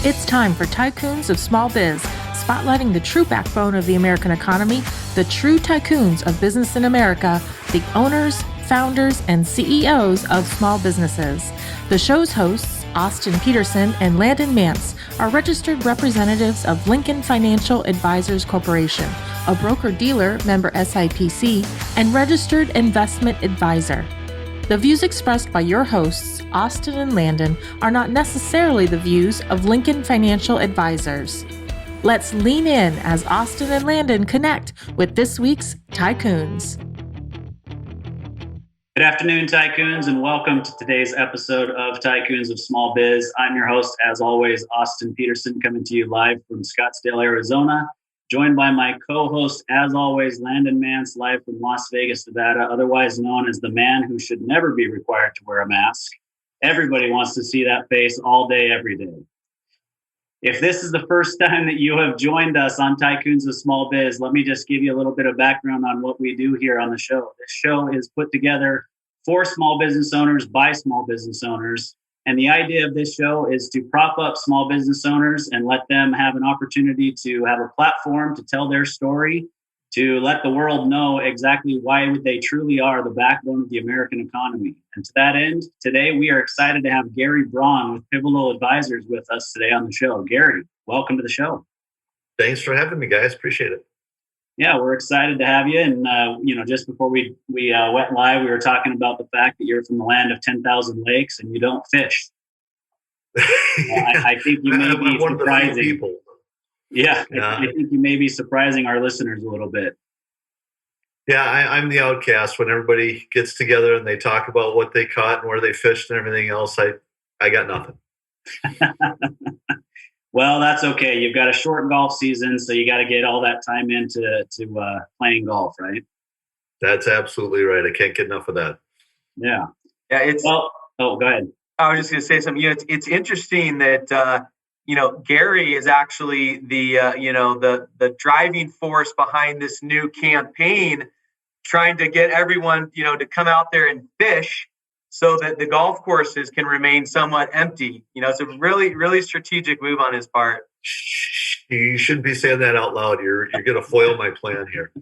It's time for Tycoons of Small Biz, spotlighting the true backbone of the American economy, the true tycoons of business in America, the owners, founders, and CEOs of small businesses. The show's hosts, Austin Peterson and Landon Mance, are registered representatives of Lincoln Financial Advisors Corporation, a broker-dealer member SIPC, and registered investment advisor. The views expressed by your hosts, Austin and Landon, are not necessarily the views of Lincoln Financial Advisors. Let's lean in as Austin and Landon connect with this week's Tycoons. Good afternoon, Tycoons, and welcome to today's episode of Tycoons of Small Biz. I'm your host, as always, Austin Peterson, coming to you live from Scottsdale, Arizona, joined by my co-host, as always, Landon Mance, live from Las Vegas, Nevada, otherwise known as the man who should never be required to wear a mask. Everybody wants to see that face all day, every day. If this is the first time that you have joined us on Tycoons of Small Biz, let me just give you a little bit of background on what we do here on the show. This show is put together for small business owners by small business owners. And the idea of this show is to prop up small business owners and let them have an opportunity to have a platform to tell their story, to let the world know exactly why they truly are the backbone of the American economy. And to that end, today we are excited to have Gary Braun with Pivotal Advisors with us today on the show. Gary, welcome to the show. Thanks for having me, guys. Appreciate it. Yeah, we're excited to have you. And, just before we went live, we were talking about the fact that you're from the land of 10,000 lakes and you don't fish. I think you may be surprising people. Yeah, I think you may be surprising our listeners a little bit. Yeah, I'm the outcast. When everybody gets together and they talk about what they caught and where they fished and everything else, I got nothing. Well, that's okay. You've got a short golf season, so you got to get all that time into playing golf, right? That's absolutely right. I can't get enough of that. Yeah. Yeah. Go ahead. I was just going to say something. It's interesting that Gary is actually the driving force behind this new campaign, trying to get everyone to come out there and fish, so that the golf courses can remain somewhat empty. It's a really, really strategic move on his part. You shouldn't be saying that out loud. You're going to foil my plan here.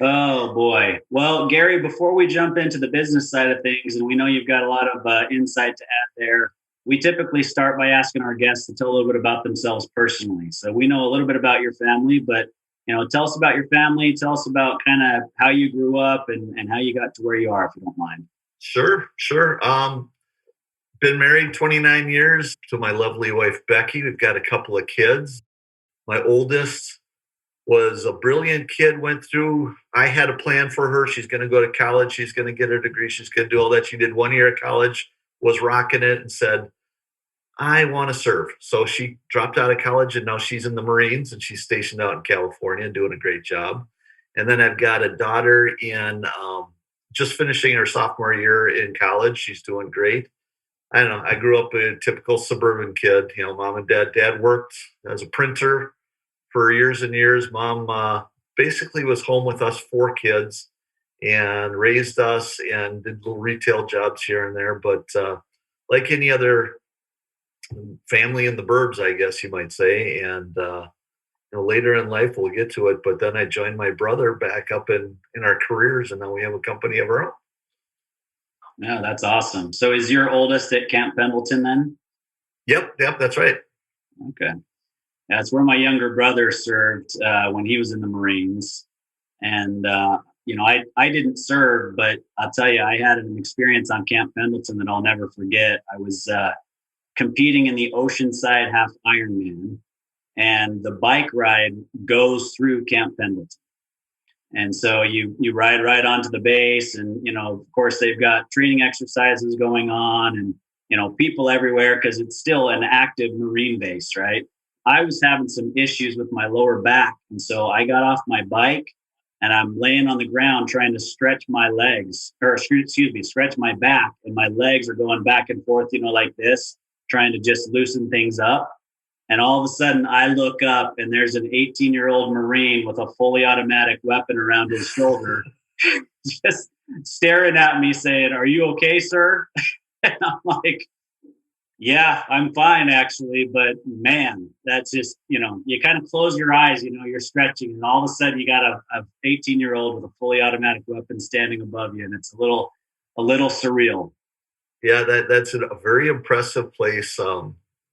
Oh, boy. Well, Gary, before we jump into the business side of things, and we know you've got a lot of insight to add there, we typically start by asking our guests to tell a little bit about themselves personally. So we know a little bit about your family, but tell us about your family. Tell us about kind of how you grew up and how you got to where you are, if you don't mind. Sure. Been married 29 years to my lovely wife, Becky. We've got a couple of kids. My oldest was a brilliant kid, I had a plan for her. She's going to go to college. She's going to get her degree. She's going to do all that. She did 1 year at college, was rocking it, and said, I want to serve. So she dropped out of college, and now she's in the Marines, and she's stationed out in California and doing a great job. And then I've got a daughter in just finishing her sophomore year in college. She's doing great. I don't know. I grew up a typical suburban kid. Mom and dad worked as a printer for years and years. Mom basically was home with us 4 kids and raised us and did little retail jobs here and there. But like any other family in the burbs, I guess you might say. And later in life, we'll get to it. But then I joined my brother back up in our careers, and now we have a company of our own. Yeah, that's awesome. So is your oldest at Camp Pendleton then? Yep, that's right. Okay. That's where my younger brother served when he was in the Marines. And, I didn't serve, but I'll tell you, I had an experience on Camp Pendleton that I'll never forget. I was competing in the Oceanside Half Ironman, and the bike ride goes through Camp Pendleton. And so you ride right onto the base, and, of course, they've got training exercises going on and, people everywhere because it's still an active Marine base, right? I was having some issues with my lower back. And so I got off my bike and I'm laying on the ground trying to stretch my legs, stretch my back, and my legs are going back and forth, like this, trying to just loosen things up. And all of a sudden I look up and there's an 18-year-old Marine with a fully automatic weapon around his shoulder, just staring at me saying, "Are you okay, sir?" And I'm like, Yeah, I'm fine actually, but man, that's just, you kind of close your eyes, you're stretching, and all of a sudden you got a 18-year-old with a fully automatic weapon standing above you, and it's a little surreal. Yeah, that's a very impressive place.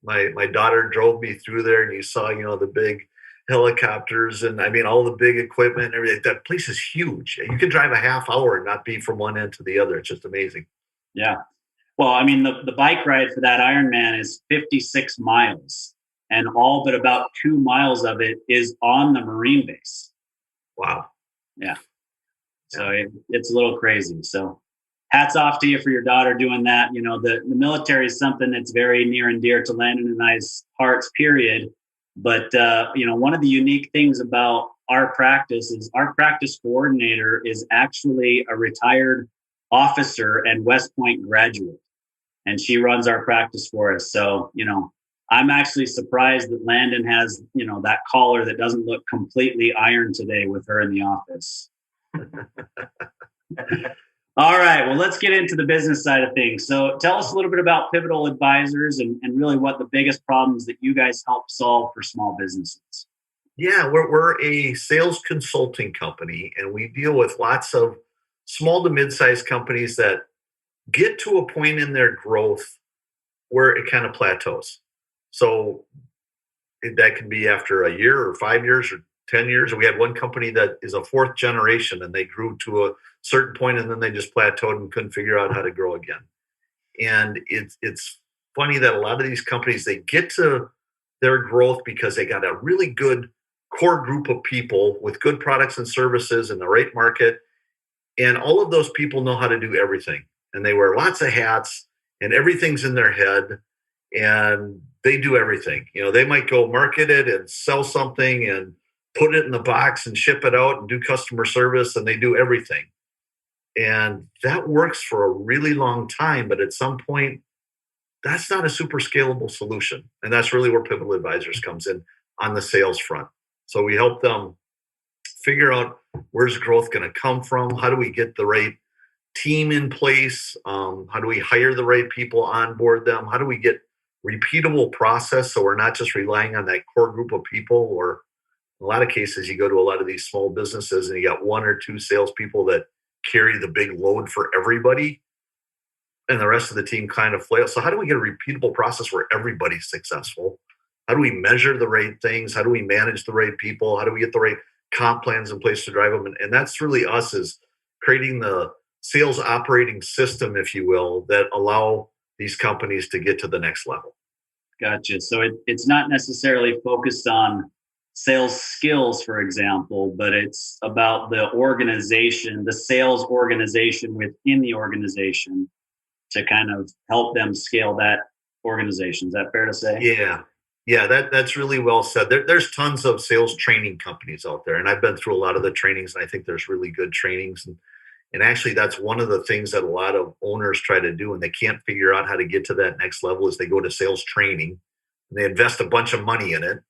My daughter drove me through there, and you saw, the big helicopters, and I mean all the big equipment and everything. That place is huge. You can drive a half hour and not be from one end to the other. It's just amazing. Yeah. Well, I mean, the bike ride for that Ironman is 56 miles, and all but about 2 miles of it is on the Marine base. Wow. Yeah. So it's a little crazy. So hats off to you for your daughter doing that. The military is something that's very near and dear to Landon and I's hearts, period. But, one of the unique things about our practice is our practice coordinator is actually a retired officer and West Point graduate, and she runs our practice for us. So, I'm actually surprised that Landon has, that collar that doesn't look completely iron today with her in the office. All right, well, let's get into the business side of things. So tell us a little bit about Pivotal Advisors and really what the biggest problems that you guys help solve for small businesses. Yeah, we're a sales consulting company, and we deal with lots of small to mid-sized companies that get to a point in their growth where it kind of plateaus. So that can be after a year or 5 years or 10 years. We had one company that is a fourth generation, and they grew to a certain point and then they just plateaued and couldn't figure out how to grow again. And it's funny that a lot of these companies, they get to their growth because they got a really good core group of people with good products and services in the right market. And all of those people know how to do everything. And they wear lots of hats and everything's in their head and they do everything. They might go market it and sell something and put it in the box and ship it out and do customer service, and they do everything. And that works for a really long time. But at some point, that's not a super scalable solution. And that's really where Pivotal Advisors comes in on the sales front. So we help them figure out where's growth going to come from? How do we get the right team in place? How do we hire the right people, onboard them? How do we get repeatable process so we're not just relying on that core group of people? Or in a lot of cases, you go to a lot of these small businesses and you got one or two salespeople that carry the big load for everybody, and the rest of the team kind of flails. So how do we get a repeatable process where everybody's successful? How do we measure the right things? How do we manage the right people? How do we get the right comp plans in place to drive them? And that's really us, is creating the sales operating system, if you will, that allow these companies to get to the next level. Gotcha. So it's not necessarily focused on sales skills, for example, but it's about the organization, the sales organization within the organization to kind of help them scale that organization. Is that fair to say? Yeah, that's really well said. There's tons of sales training companies out there, and I've been through a lot of the trainings, and I think there's really good trainings. And actually, that's one of the things that a lot of owners try to do, and they can't figure out how to get to that next level, is they go to sales training, and they invest a bunch of money in it,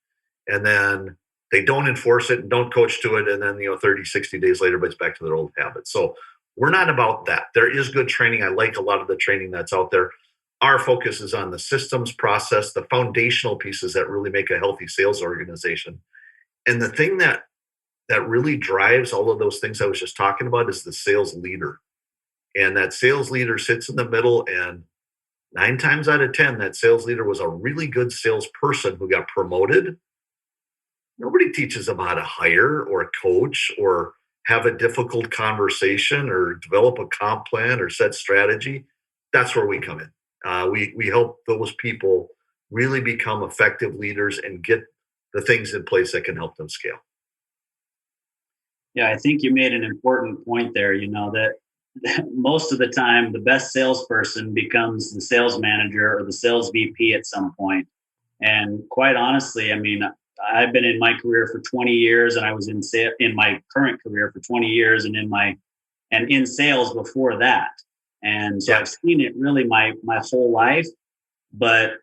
and then they don't enforce it and don't coach to it, and then 30, 60 days later, it's back to their old habits. So we're not about that. There is good training. I like a lot of the training that's out there. Our focus is on the systems, process, the foundational pieces that really make a healthy sales organization. And the thing that really drives all of those things I was just talking about is the sales leader. And that sales leader sits in the middle, and 9 times out of 10, that sales leader was a really good salesperson who got promoted. Nobody teaches them how to hire or coach or have a difficult conversation or develop a comp plan or set strategy. That's where we come in. We help those people really become effective leaders and get the things in place that can help them scale. Yeah, I think you made an important point there, that most of the time the best salesperson becomes the sales manager or the sales VP at some point. And quite honestly, I mean, I've been in my career for 20 years, and I was in my current career for 20 years, and in sales before that. And so I've seen it really my whole life. But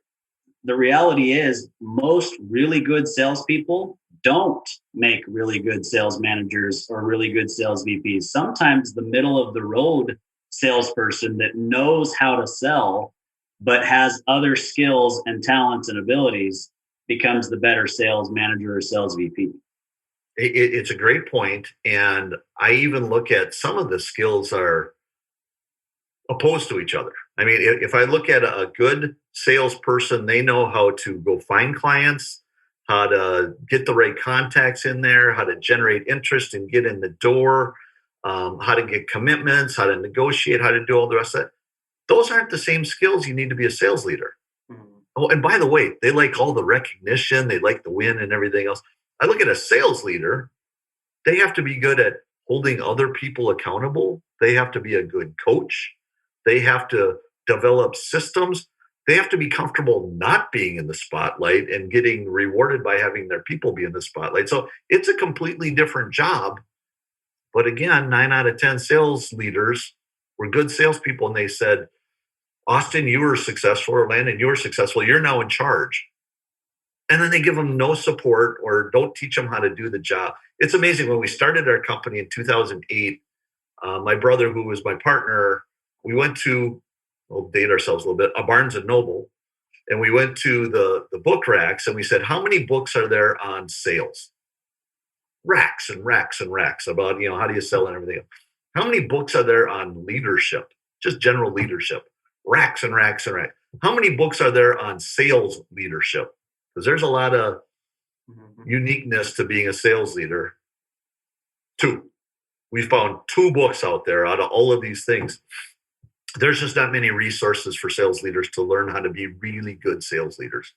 the reality is, most really good salespeople don't make really good sales managers or really good sales VPs. Sometimes the middle of the road salesperson that knows how to sell but has other skills and talents and abilities becomes the better sales manager or sales VP. It's a great point. And I even look at some of the skills are opposed to each other. I mean, if I look at a good salesperson, they know how to go find clients, how to get the right contacts in there, how to generate interest and get in the door, how to get commitments, how to negotiate, how to do all the rest of that. Those aren't the same skills you need to be a sales leader. Mm-hmm. Oh, and by the way, they like all the recognition, they like the win and everything else. I look at a sales leader, they have to be good at holding other people accountable. They have to be a good coach. They have to develop systems. They have to be comfortable not being in the spotlight and getting rewarded by having their people be in the spotlight. So it's a completely different job. But again, 9 out of 10 sales leaders were good salespeople. And they said, Austin, you were successful, or Landon, you were successful. You're now in charge. And then they give them no support or don't teach them how to do the job. It's amazing. When we started our company in 2008, my brother, who was my partner, we went to, we'll date ourselves a little bit, a Barnes and Noble. And we went to the book racks and we said, how many books are there on sales? Racks and racks and racks about, how do you sell and everything else. How many books are there on leadership, just general leadership? Racks and racks and racks. How many books are there on sales leadership? Because there's a lot of uniqueness to being a sales leader. 2. We found 2 books out there out of all of these things. There's just not many resources for sales leaders to learn how to be really good sales leaders.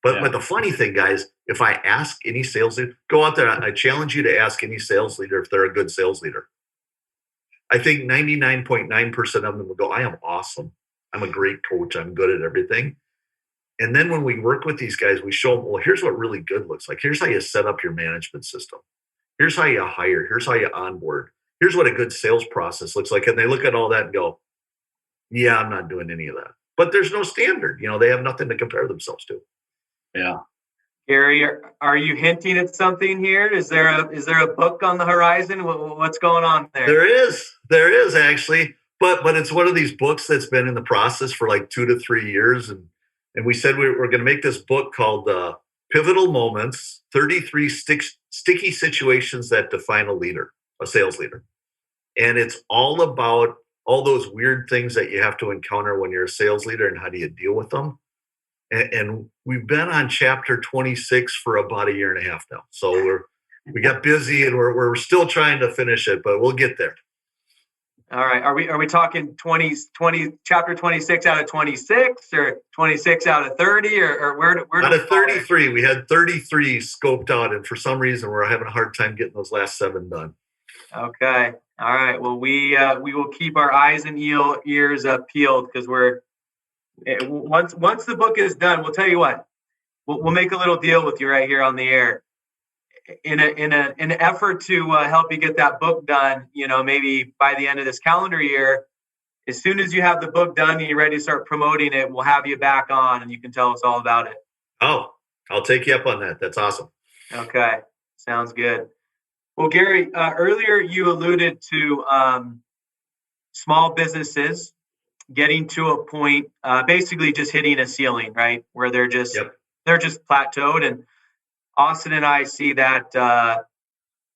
But the funny thing, guys, if I ask any sales leader, go out there, I challenge you to ask any sales leader if they're a good sales leader. I think 99.9% of them will go, I am awesome. I'm a great coach. I'm good at everything. And then when we work with these guys, we show them, well, here's what really good looks like. Here's how you set up your management system. Here's how you hire. Here's how you onboard. Here's what a good sales process looks like. And they look at all that and go, yeah, I'm not doing any of that. But there's no standard. They have nothing to compare themselves to. Yeah. Gary, are you hinting at something here? Is there a book on the horizon? What's going on there? There is actually, but it's one of these books that's been in the process for like 2 to 3 years. And we said we're going to make this book called Pivotal Moments, 33 Sticky Situations That Define a Sales Leader. And it's all about all those weird things that you have to encounter when you're a sales leader and how do you deal with them. And we've been on chapter 26 for about 1.5 years now. So we got busy and we're still trying to finish it, but we'll get there. All right. Are we talking 20 chapter 26 out of 26 or 26 out of 30 or where out of 33? We had 33 scoped out, and for some reason we're having a hard time getting those last 7 done. Okay. All right. Well, we will keep our eyes and ears peeled because once the book is done, we'll tell you what, we'll make a little deal with you right here on the air. In an effort to help you get that book done, maybe by the end of this calendar year, as soon as you have the book done and you're ready to start promoting it, we'll have you back on and you can tell us all about it. Oh, I'll take you up on that. That's awesome. Okay. Sounds good. Well, Gary, earlier you alluded to small businesses getting to a point, basically just hitting a ceiling, right? Where they're just plateaued. And Austin and I see that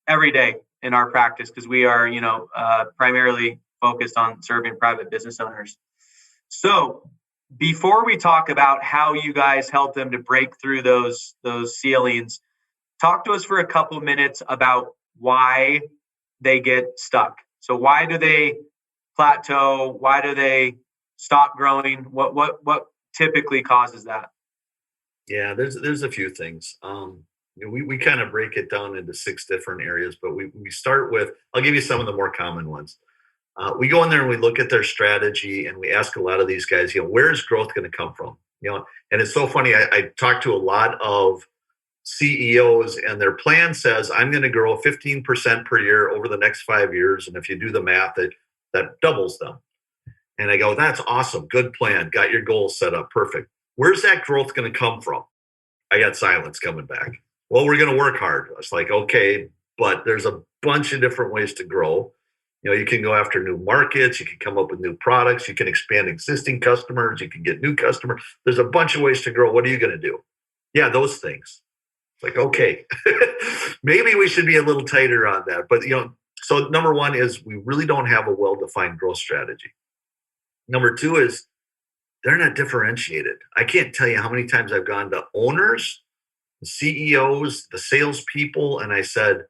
every day in our practice because we are, primarily focused on serving private business owners. So before we talk about how you guys help them to break through those ceilings, talk to us for a couple minutes about why they get stuck. So why do they plateau? Why do they stop growing? What typically causes that? Yeah, there's a few things. We kind of break it down into 6 different areas, but we start with, I'll give you some of the more common ones. We go in there and we look at their strategy and we ask a lot of these guys, where is growth going to come from? And it's so funny. I talk to a lot of CEOs and their plan says, I'm going to grow 15% per year over the next 5 years. And if you do the math, that doubles them. And I go, that's awesome. Good plan. Got your goals set up. Perfect. Where's that growth going to come from? I got silence coming back. Well, we're going to work hard. It's like, okay, but there's a bunch of different ways to grow. You can go after new markets. You can come up with new products. You can expand existing customers. You can get new customers. There's a bunch of ways to grow. What are you going to do? Yeah, those things. Like, okay, maybe we should be a little tighter on that. But, so number one is we really don't have a well-defined growth strategy. Number two is they're not differentiated. I can't tell you how many times I've gone to owners, the CEOs, the salespeople, and I said,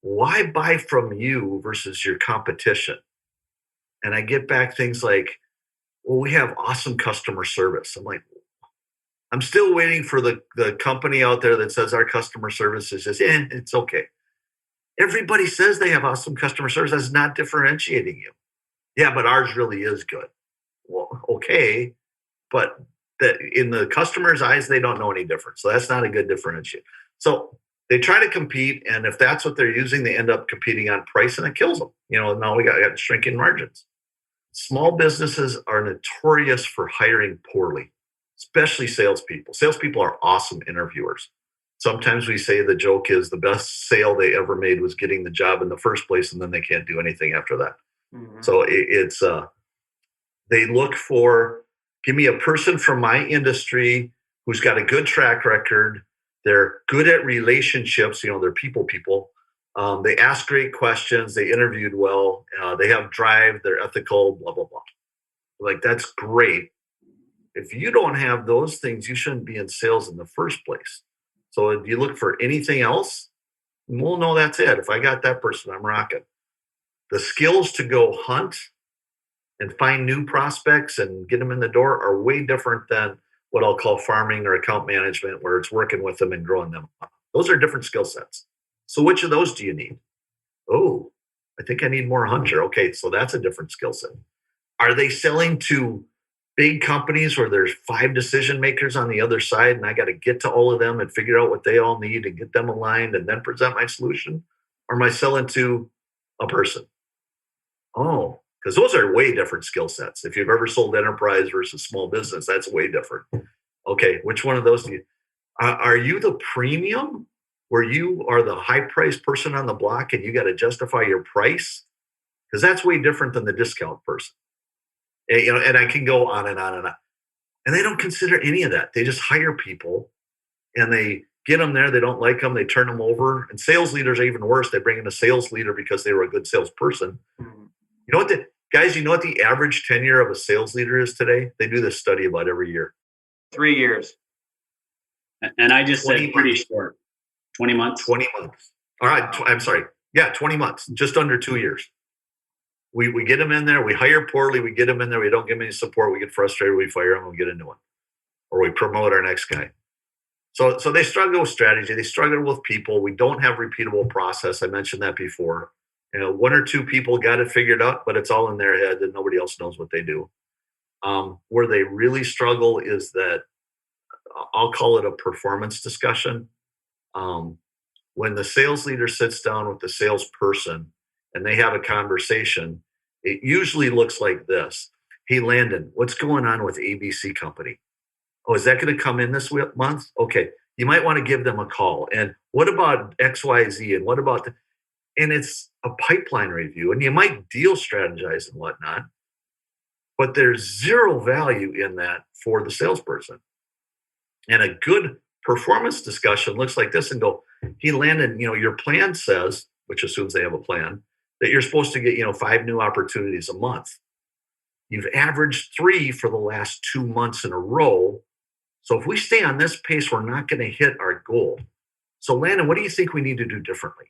why buy from you versus your competition? And I get back things like, well, we have awesome customer service. I'm like, I'm still waiting for the company out there that says our customer service is just, it's okay. Everybody says they have awesome customer service. That's not differentiating you. Yeah, but ours really is good. Well, okay. But in the customer's eyes, they don't know any difference. So that's not a good differentiator. So they try to compete. And if that's what they're using, they end up competing on price and it kills them. Now we got shrinking margins. Small businesses are notorious for hiring poorly, especially salespeople. Salespeople are awesome interviewers. Sometimes we say the joke is the best sale they ever made was getting the job in the first place, and then they can't do anything after that. Mm-hmm. So it's they look for, give me a person from my industry who's got a good track record. They're good at relationships. They're people. They ask great questions. They interviewed well. They have drive. They're ethical, blah, blah, blah. Like, that's great. If you don't have those things, you shouldn't be in sales in the first place. So if you look for anything else, well, no, that's it. If I got that person, I'm rocking. The skills to go hunt and find new prospects and get them in the door are way different than what I'll call farming or account management, where it's working with them and growing them up. Those are different skill sets. So which of those do you need? Oh, I think I need more hunter. Okay, so that's a different skill set. Are they selling to big companies where there's 5 decision makers on the other side and I got to get to all of them and figure out what they all need and get them aligned and then present my solution? Or am I selling to a person? Oh, because those are way different skill sets. If you've ever sold enterprise versus small business, that's way different. Okay, which one of those do you, are you the premium where you are the high price person on the block and you got to justify your price? Because that's way different than the discount person. And I can go on and on and on. And they don't consider any of that. They just hire people and they get them there. They don't like them. They turn them over. And sales leaders are even worse. They bring in a sales leader because they were a good salesperson. You know what the average tenure of a sales leader is today? They do this study about every year. 3 years. And I just said pretty short. 20 months? 20 months. All right. I'm sorry. Yeah, 20 months. Just under 2 years. We get them in there. We hire poorly. We get them in there. We don't give them any support. We get frustrated. We fire them. We get a new one. Or we promote our next guy. So they struggle with strategy. They struggle with people. We don't have repeatable process. I mentioned that before. 1 or 2 people got it figured out, but it's all in their head and nobody else knows what they do. Where they really struggle is that I'll call it a performance discussion. When the sales leader sits down with the salesperson and they have a conversation, it usually looks like this. Hey, Landon, what's going on with ABC company? Oh, is that going to come in this month? Okay. You might want to give them a call. And what about XYZ? And what about and it's a pipeline review, and you might deal strategize and whatnot, but there's zero value in that for the salesperson. And a good performance discussion looks like this and go, hey, Landon, your plan says, which assumes they have a plan, that you're supposed to get, 5 new opportunities a month. You've averaged 3 for the last 2 months in a row. So if we stay on this pace, we're not going to hit our goal. So Landon, what do you think we need to do differently?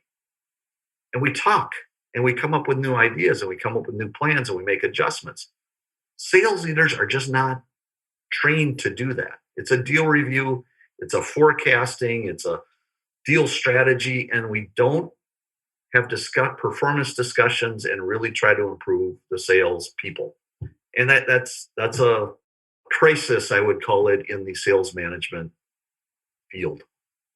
And we talk and we come up with new ideas and we come up with new plans and we make adjustments. Sales leaders are just not trained to do that. It's a deal review. It's a forecasting. It's a deal strategy. And we don't have performance discussions and really try to improve the sales people. And that's a crisis, I would call it, in the sales management field.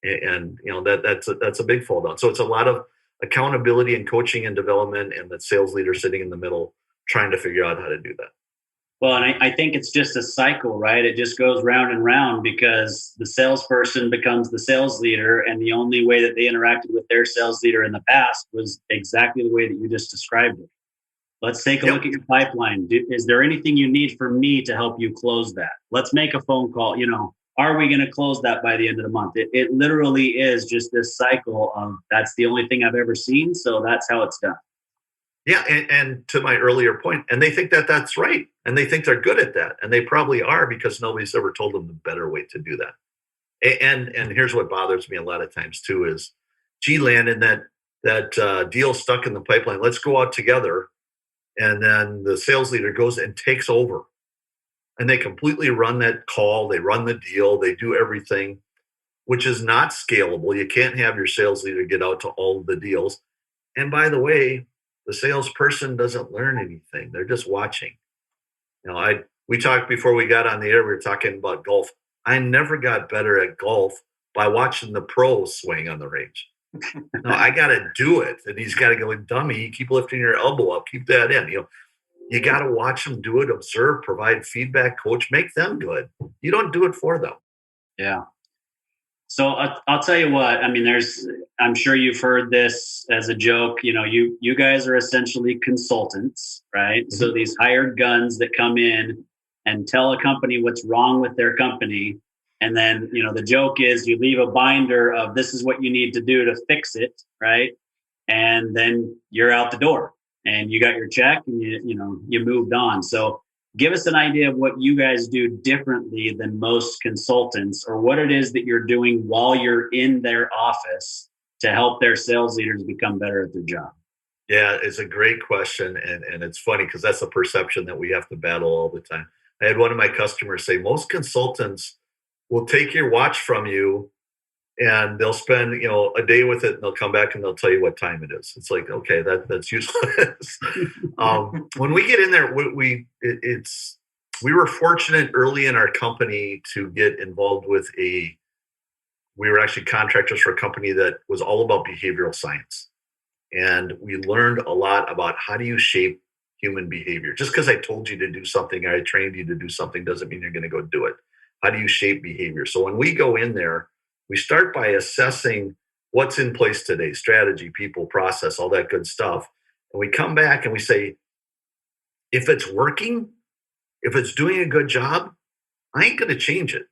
And that's a big fall down. So it's a lot of accountability and coaching and development, and that sales leader sitting in the middle trying to figure out how to do that. Well, and I think it's just a cycle, right? It just goes round and round because the salesperson becomes the sales leader, and the only way that they interacted with their sales leader in the past was exactly the way that you just described it. Let's take a look at your pipeline. Is there anything you need from me to help you close that? Let's make a phone call. Are we going to close that by the end of the month? It literally is just this cycle of that's the only thing I've ever seen. So that's how it's done. Yeah. And to my earlier point, and they think that that's right. And they think they're good at that. And they probably are, because nobody's ever told them the better way to do that. And here's what bothers me a lot of times too is, gee, Landon, that deal stuck in the pipeline. Let's go out together. And then the sales leader goes and takes over. And they completely run that call. They run the deal. They do everything, which is not scalable. You can't have your sales leader get out to all of the deals. And by the way, the salesperson doesn't learn anything. They're just watching. We talked before we got on the air, we were talking about golf. I never got better at golf by watching the pros swing on the range. No, I got to do it. And he's got to go, dummy, keep lifting your elbow up, keep that in. You got to watch them do it, observe, provide feedback, coach, make them good. You don't do it for them. Yeah. So I'll tell you what, I'm sure you've heard this as a joke, you guys are essentially consultants, right? Mm-hmm. So these hired guns that come in and tell a company what's wrong with their company. And then, the joke is you leave a binder of this is what you need to do to fix it, right? And then you're out the door and you got your check and you moved on. So give us an idea of what you guys do differently than most consultants, or what it is that you're doing while you're in their office to help their sales leaders become better at their job. Yeah, it's a great question. And it's funny because that's a perception that we have to battle all the time. I had one of my customers say, most consultants will take your watch from you and they'll spend, a day with it, and they'll come back and they'll tell you what time it is. It's like, okay, that's useless. When we get in there, we were fortunate early in our company to get involved with we were actually contractors for a company that was all about behavioral science. And we learned a lot about how do you shape human behavior. Just because I told you to do something or I trained you to do something doesn't mean you're going to go do it. How do you shape behavior? So when we go in there, we start by assessing what's in place today, strategy, people, process, all that good stuff. And we come back and we say, if it's working, if it's doing a good job, I ain't going to change it.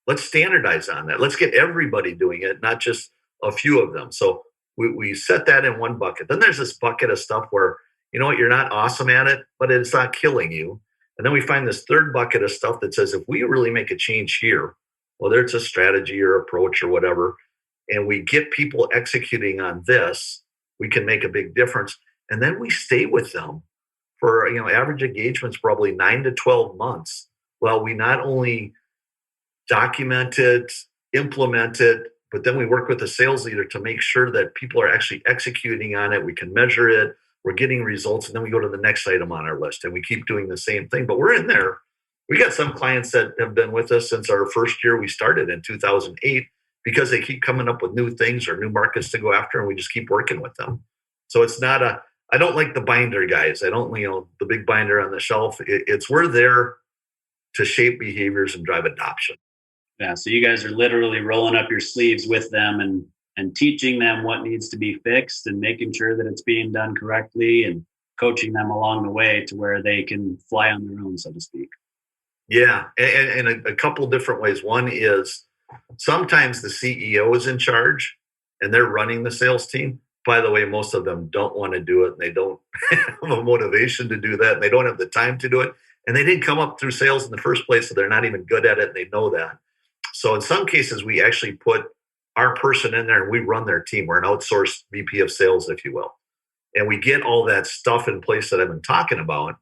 Let's standardize on that. Let's get everybody doing it, not just a few of them. So we set that in one bucket. Then there's this bucket of stuff where, you're not awesome at it, but it's not killing you. And then we find this third bucket of stuff that says, if we really make a change here, whether it's a strategy or approach or whatever, and we get people executing on this, we can make a big difference. And then we stay with them for, average engagement's probably 9 to 12 months. Well, we not only document it, implement it, but then we work with the sales leader to make sure that people are actually executing on it. We can measure it. We're getting results. And then we go to the next item on our list and we keep doing the same thing. But we're in there. We got some clients that have been with us since our first year we started in 2008 because they keep coming up with new things or new markets to go after, and we just keep working with them. So it's not I don't like the binder guys. I don't, the big binder on the shelf. We're there to shape behaviors and drive adoption. Yeah. So you guys are literally rolling up your sleeves with them and teaching them what needs to be fixed and making sure that it's being done correctly and coaching them along the way to where they can fly on their own, so to speak. Yeah, and a couple different ways. One is sometimes the CEO is in charge and they're running the sales team. By the way, most of them don't want to do it and they don't have a motivation to do that. And they don't have the time to do it. And they didn't come up through sales in the first place, so they're not even good at it and they know that. So in some cases, we actually put our person in there and we run their team. We're an outsourced VP of sales, if you will. And we get all that stuff in place that I've been talking about.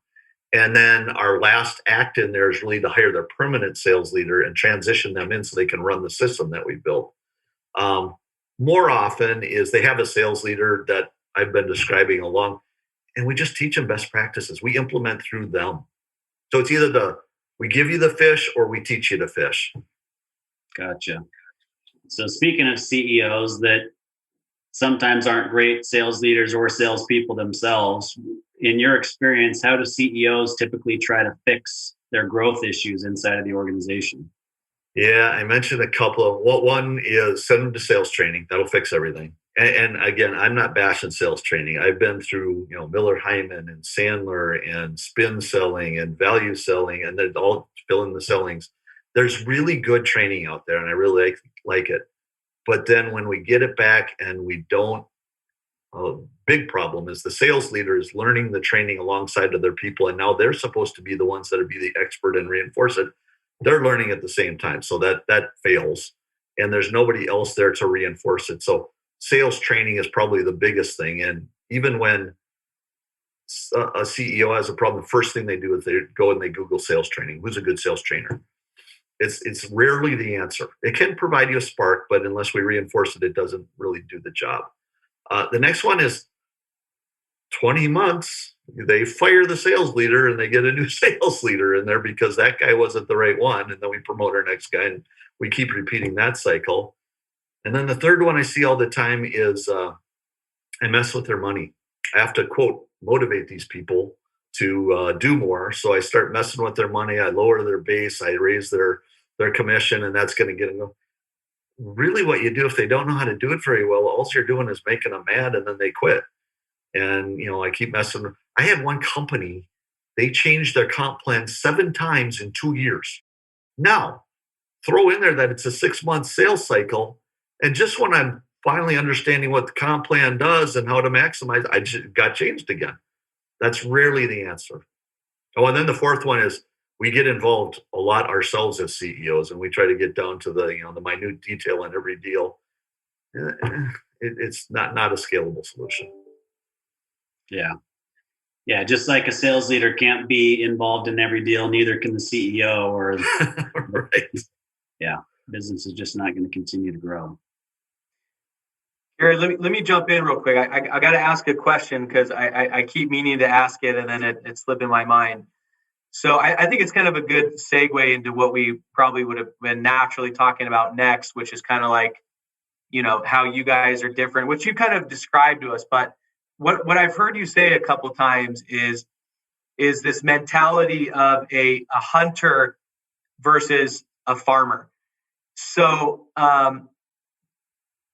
And then our last act in there is really to hire their permanent sales leader and transition them in so they can run the system that we built. More often is they have a sales leader that I've been describing along, and we just teach them best practices. We implement through them. So it's either we give you the fish or we teach you to fish. Gotcha. So speaking of CEOs that sometimes aren't great sales leaders or salespeople themselves, in your experience, how do CEOs typically try to fix their growth issues inside of the organization? Yeah, I mentioned a couple of one is send them to sales training. That'll fix everything. And again, I'm not bashing sales training. I've been through, Miller Hyman and Sandler and spin selling and value selling, and they're all fill in the sellings. There's really good training out there, and I really like it. But then when we get it back and we don't, a big problem is the sales leader is learning the training alongside of their people, and now they're supposed to be the ones that be the expert and reinforce it. They're learning at the same time, so that fails, and there's nobody else there to reinforce it. So sales training is probably the biggest thing. And even when a CEO has a problem, the first thing they do is they go and they Google sales training. Who's a good sales trainer? It's rarely the answer. It can provide you a spark, but unless we reinforce it, it doesn't really do the job. The next one is 20 months. They fire the sales leader and they get a new sales leader in there because that guy wasn't the right one. And then we promote our next guy, and we keep repeating that cycle. And then the third one I see all the time is I mess with their money. I have to, quote, motivate these people to do more. So I start messing with their money. I lower their base. I raise their commission, and that's going to get them. Really what you do if they don't know how to do it very well, all you're doing is making them mad, and then they quit. And, I keep messing. I had one company, they changed their comp plan 7 times in 2 years. Now, throw in there that it's a 6-month sales cycle. And just when I'm finally understanding what the comp plan does and how to maximize, I just got changed again. That's rarely the answer. Oh, and then the fourth one is we get involved a lot ourselves as CEOs, and we try to get down to the minute detail in every deal. It's not a scalable solution. Yeah. Just like a sales leader can't be involved in every deal, neither can the CEO or right. Yeah. Business is just not going to continue to grow. Gary, let me jump in real quick. I got to ask a question because I keep meaning to ask it, and then it slipped in my mind. So I think it's kind of a good segue into what we probably would have been naturally talking about next, which is kind of like, how you guys are different, which you kind of described to us. But what I've heard you say a couple of times is this mentality of a hunter versus a farmer. So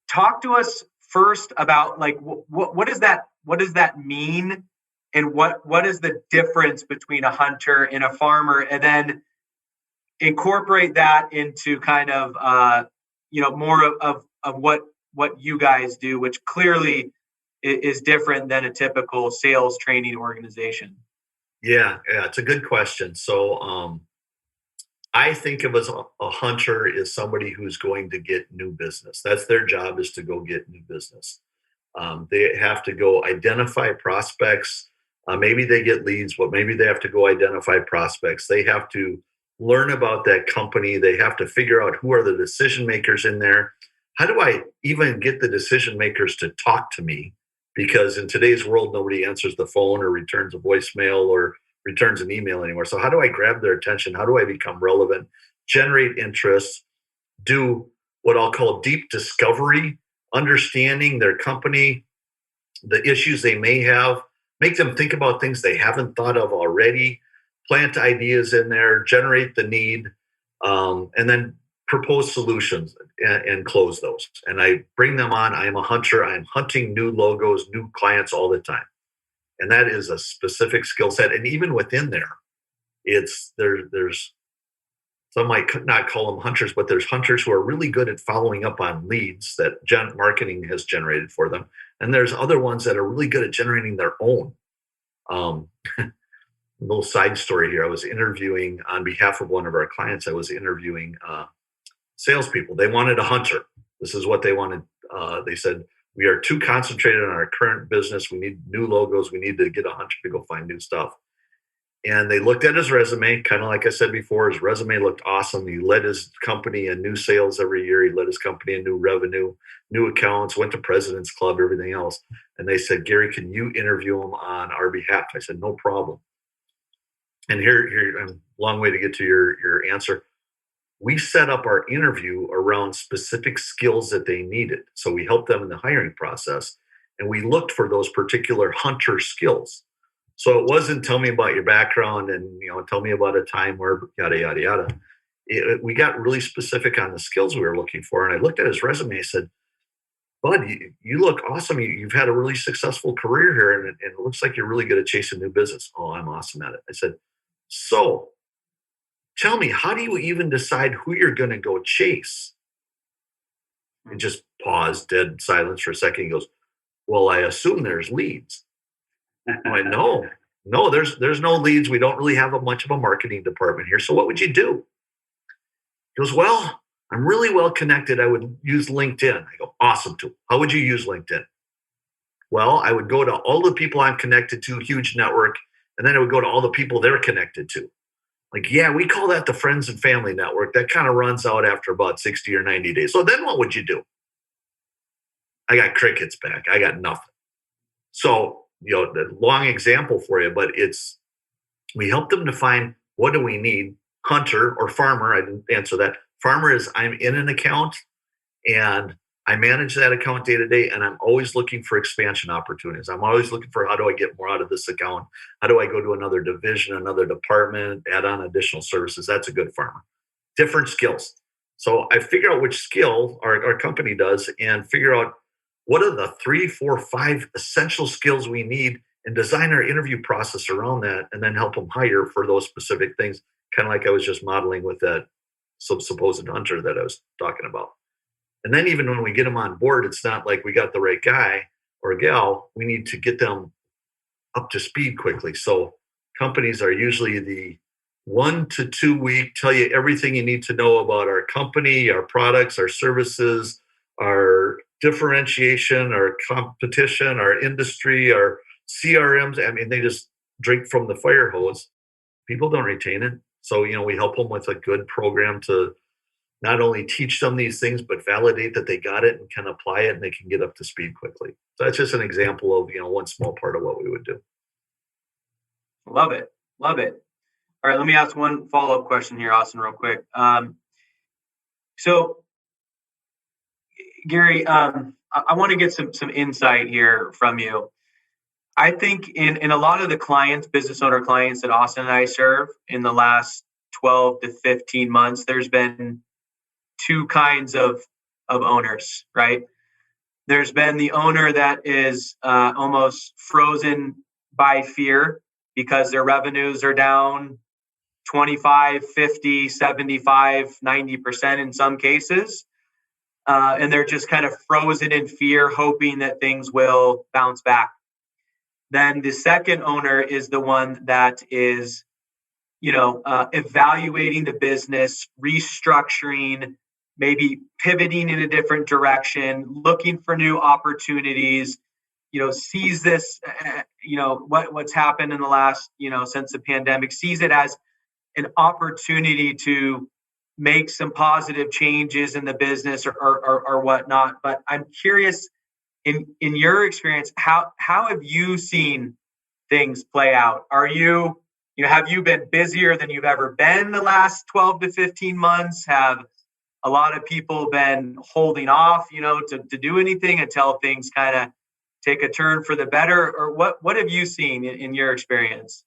talk to us first about like what does that mean, and what is the difference between a hunter and a farmer, and then incorporate that into kind of more of what you guys do, which clearly is different than a typical sales training organization. Yeah, it's a good question. So I think of as a hunter is somebody who's going to get new business. That's their job, is to go get new business. They have to go identify prospects. Maybe they get leads, but maybe they have to go identify prospects. They have to learn about that company. They have to figure out who are the decision makers in there. How do I even get the decision makers to talk to me? Because in today's world, nobody answers the phone or returns a voicemail or returns an email anymore. So how do I grab their attention? How do I become relevant, generate interest, do what I'll call deep discovery, understanding their company, the issues they may have, make them think about things they haven't thought of already, plant ideas in there, generate the need, and then propose solutions and close those. And I bring them on. I am a hunter. I am hunting new logos, new clients all the time. And that is a specific skill set. And even within there, there's some might not call them hunters, but there's hunters who are really good at following up on leads that marketing has generated for them. And there's other ones that are really good at generating their own. Little side story here. I was interviewing on behalf of one of our clients. I was interviewing salespeople. They wanted a hunter. This is what they wanted. They said, we are too concentrated on our current business. We need new logos. We need to get a hunter to go find new stuff. And they looked at his resume, kind of like I said before, his resume looked awesome. He led his company in new sales every year. He led his company in new revenue, new accounts, went to President's Club, everything else. And they said, Gary, can you interview him on our behalf? I said, no problem. And here, a long way to get to your answer. We set up our interview around specific skills that they needed. So we helped them in the hiring process, and we looked for those particular hunter skills. So it wasn't tell me about your background and tell me about a time where yada, yada, yada. We got really specific on the skills we were looking for. And I looked at his resume and said, Bud, you look awesome. You've had a really successful career here, and it looks like you're really good at chasing new business. Oh, I'm awesome at it. I said, so tell me, how do you even decide who you're going to go chase? He just paused, dead silence for a second. He goes, well, I assume there's leads. I'm like, no, there's no leads. We don't really have much of a marketing department here. So what would you do? He goes, well, I'm really well connected. I would use LinkedIn. I go, awesome tool. How would you use LinkedIn? Well, I would go to all the people I'm connected to, huge network, and then I would go to all the people they're connected to. Like, yeah, we call that the friends and family network. That kind of runs out after about 60 or 90 days. So then what would you do? I got crickets back. I got nothing. So, the long example for you, but we help them define what do we need, hunter or farmer. I didn't answer that. Farmer is I'm in an account and I manage that account day to day, and I'm always looking for expansion opportunities. I'm always looking for how do I get more out of this account? How do I go to another division, another department, add on additional services? That's a good farmer. Different skills. So I figure out which skill our company does and figure out what are the 3, 4, 5 essential skills we need and design our interview process around that and then help them hire for those specific things, kind of like I was just modeling with that supposed hunter that I was talking about. And then even when we get them on board, it's not like we got the right guy or gal. We need to get them up to speed quickly. So companies are usually the 1 to 2 week, tell you everything you need to know about our company, our products, our services, our differentiation, our competition, our industry, our CRMs. I mean, they just drink from the fire hose. People don't retain it. So, we help them with a good program to not only teach them these things, but validate that they got it and can apply it and they can get up to speed quickly. So that's just an example of, one small part of what we would do. Love it. Love it. All right. Let me ask one follow-up question here, Austin, real quick. So Gary, I want to get some insight here from you. I think in a lot of the clients, business owner clients that Austin and I serve in the last 12 to 15 months, there's been two kinds of owners, right? There's been the owner that is almost frozen by fear because their revenues are down 25, 50, 75, 90% in some cases. And they're just kind of frozen in fear, hoping that things will bounce back. Then the second owner is the one that is, evaluating the business, restructuring, maybe pivoting in a different direction, looking for new opportunities, sees this, what's happened in the last, since the pandemic, sees it as an opportunity to make some positive changes in the business or whatnot. But I'm curious, in your experience, how have you seen things play out? Are you, have you been busier than you've ever been the last 12 to 15 months? Have a lot of people been holding off, to do anything until things kind of take a turn for the better? Or what have you seen in your experience?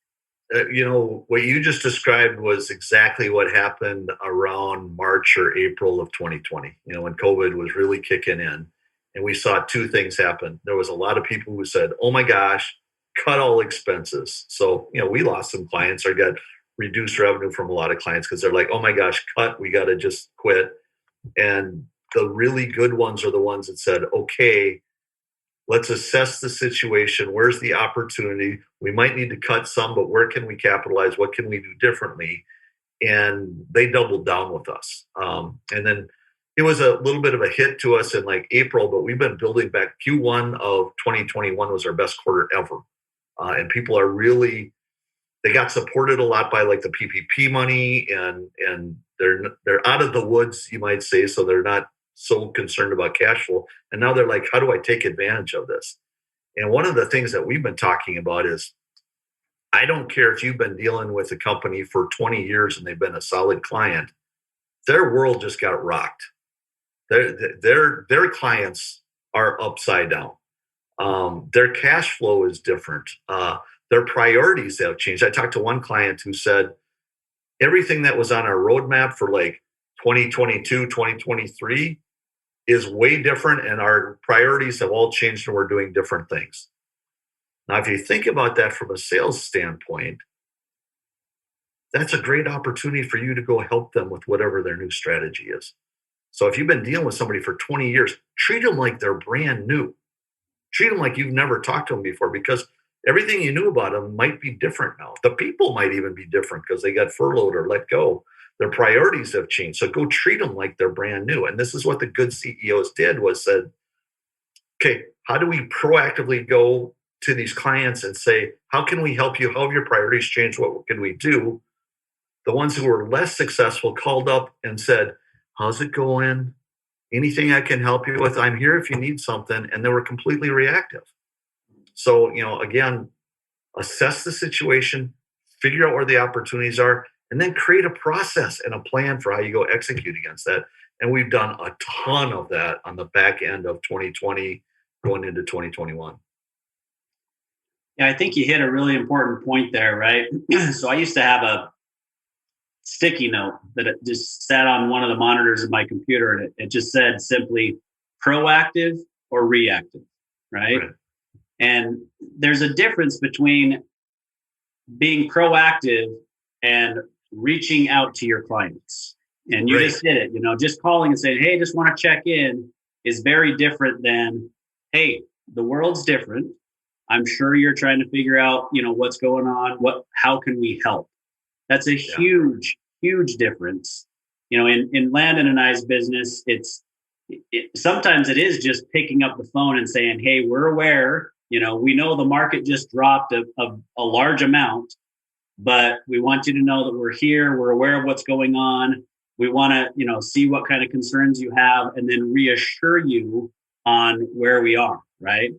What you just described was exactly what happened around March or April of 2020, when COVID was really kicking in. And we saw two things happen. There was a lot of people who said, oh my gosh, cut all expenses. So, we lost some clients or got reduced revenue from a lot of clients because they're like, oh my gosh, cut, we got to just quit. And the really good ones are the ones that said, okay, let's assess the situation. Where's the opportunity? We might need to cut some, but where can we capitalize? What can we do differently? And they doubled down with us. And then it was a little bit of a hit to us in like April, but we've been building back. Q1 of 2021 was our best quarter ever. And people are really, they got supported a lot by like the PPP money and they're out of the woods, you might say. So they're not so concerned about cash flow. And now they're like, how do I take advantage of this? And one of the things that we've been talking about is, I don't care if you've been dealing with a company for 20 years and they've been a solid client, their world just got rocked. Their clients are upside down. Their cash flow is different. Their priorities have changed. I talked to one client who said everything that was on our roadmap for like 2022, 2023, is way different, and our priorities have all changed, and we're doing different things. Now, if you think about that from a sales standpoint, that's a great opportunity for you to go help them with whatever their new strategy is. So if you've been dealing with somebody for 20 years, treat them like they're brand new. Treat them like you've never talked to them before, because everything you knew about them might be different now. The people might even be different because they got furloughed or let go. Their priorities have changed. So go treat them like they're brand new. And this is what the good CEOs did, was said, okay, how do we proactively go to these clients and say, how can we help you? How have your priorities changed? What can we do? The ones who were less successful called up and said, how's it going? Anything I can help you with? I'm here if you need something. And they were completely reactive. So, again, assess the situation, figure out where the opportunities are, and then create a process and a plan for how you go execute against that. And we've done a ton of that on the back end of 2020 going into 2021. Yeah, I think you hit a really important point there, right? So I used to have a sticky note that it just sat on one of the monitors of my computer, and it just said simply proactive or reactive, right? And there's a difference between being proactive and reaching out to your clients. And you just did it, just calling and saying, hey, just want to check in is very different than, hey, the world's different. I'm sure you're trying to figure out, what's going on. How can we help? That's a huge, huge difference. In Landon and I's business, sometimes it is just picking up the phone and saying, hey, we're aware, we know the market just dropped a large amount, but we want you to know that we're here. We're aware of what's going on. We want to, see what kind of concerns you have, and then reassure you on where we are, right?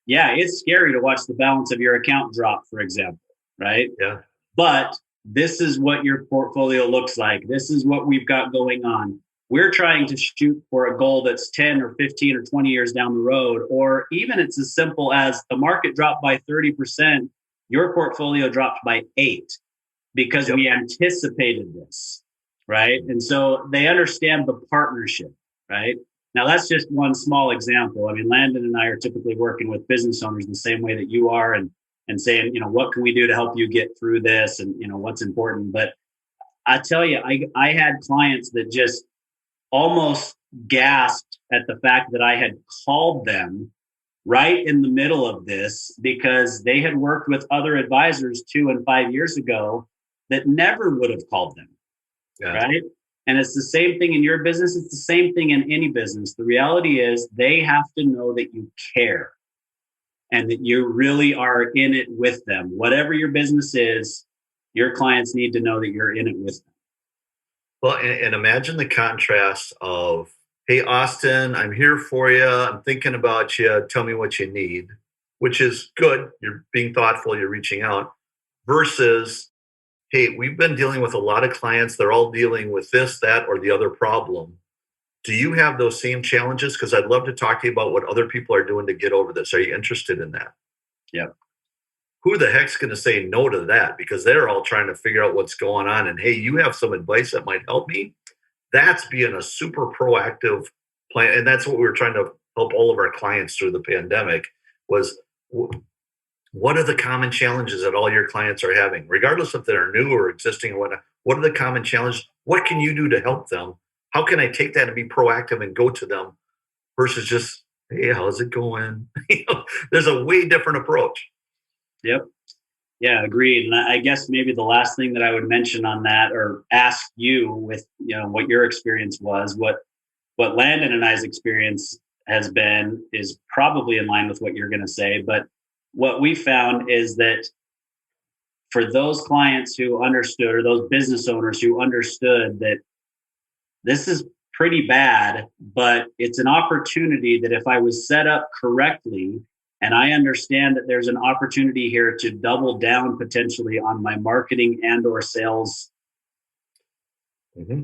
Yeah, it's scary to watch the balance of your account drop, for example, right? Yeah. But this is what your portfolio looks like. This is what we've got going on. We're trying to shoot for a goal that's 10 or 15 or 20 years down the road, or even it's as simple as the market dropped by 30%, your portfolio dropped by 8 because we anticipated this, right? And so they understand the partnership, right? Now, that's just one small example. I mean, Landon and I are typically working with business owners in the same way that you are, and saying, what can we do to help you get through this, and, what's important. But I tell you, I had clients that just almost gasped at the fact that I had called them right in the middle of this, because they had worked with other advisors 2 and 5 years ago that never would have called them, right? And it's the same thing in your business. It's the same thing in any business. The reality is they have to know that you care and that you really are in it with them. Whatever your business is, your clients need to know that you're in it with them. Well, and imagine the contrast of, hey, Austin, I'm here for you. I'm thinking about you. Tell me what you need, which is good. You're being thoughtful. You're reaching out, versus, hey, we've been dealing with a lot of clients. They're all dealing with this, that, or the other problem. Do you have those same challenges? Because I'd love to talk to you about what other people are doing to get over this. Are you interested in that? Yeah. Who the heck's going to say no to that? Because they're all trying to figure out what's going on. And hey, you have some advice that might help me. That's being a super proactive plan. And that's what we were trying to help all of our clients through the pandemic was, what are the common challenges that all your clients are having, regardless if they're new or existing or whatnot? What are the common challenges? What can you do to help them? How can I take that and be proactive and go to them versus just, hey, how's it going? There's a way different approach. Yep. Yeah, agreed. And I guess maybe the last thing that I would mention on that, or ask you with, what your experience was, what Landon and I's experience has been is probably in line with what you're going to say. But what we found is that for those clients who understood, or those business owners who understood that this is pretty bad, but it's an opportunity that if I was set up correctly, and I understand that there's an opportunity here to double down potentially on my marketing and or sales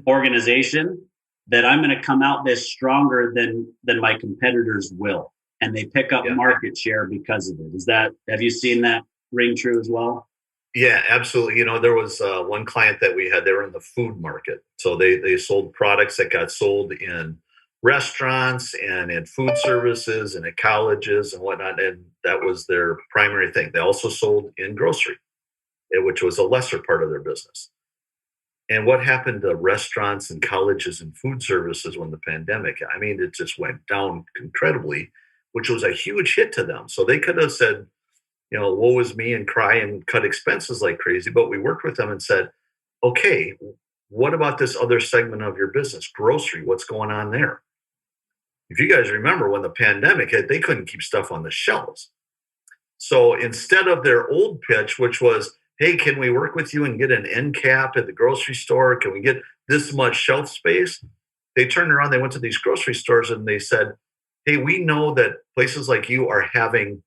organization, that I'm going to come out this stronger than my competitors will. And they pick up market share because of it. Have you seen that ring true as well? Yeah, absolutely. There was one client that we had, they were in the food market. So they sold products that got sold in restaurants and in food services and at colleges and whatnot. And that was their primary thing. They also sold in grocery, which was a lesser part of their business. And what happened to restaurants and colleges and food services when the pandemic? I mean, it just went down incredibly, which was a huge hit to them. So they could have said, woe is me and cry and cut expenses like crazy. But we worked with them and said, okay, what about this other segment of your business, grocery? What's going on there? If you guys remember when the pandemic hit, they couldn't keep stuff on the shelves. So instead of their old pitch, which was, hey, can we work with you and get an end cap at the grocery store? Can we get this much shelf space? They turned around, they went to these grocery stores and they said, hey, we know that places like you are having